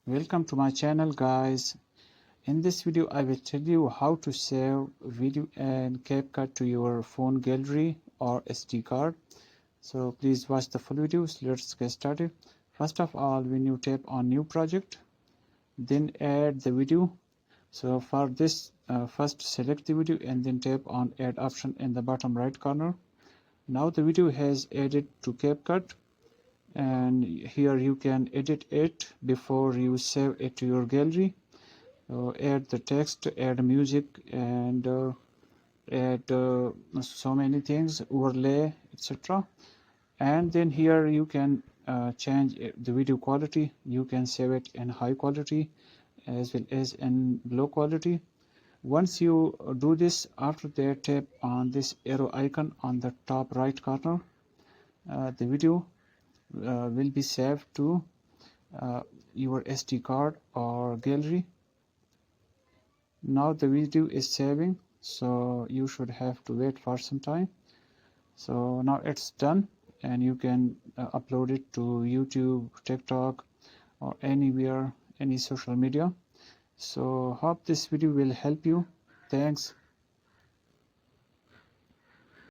Welcome to my channel, guys. In this video I will tell you how to save video and Capcut to your phone gallery or SD card. So please watch the full video. So let's get started. First of all, when you tap on new project, then add the video. So for this, first select the video and then tap on add option in the bottom right corner. Now the video has added to Capcut, and here you can edit it before you save it to your gallery. Add the text, add music, and add so many things, overlay, etc. And then here you can change the video quality. You can save it in high quality as well as in low quality. Once you do this, after that tap on this arrow icon on the top right corner. The video will be saved to your SD card or gallery. Now the video is saving, so you should have to wait for some time. So now it's done, and you can upload it to YouTube, TikTok, or anywhere, any social media. So hope this video will help you. Thanks.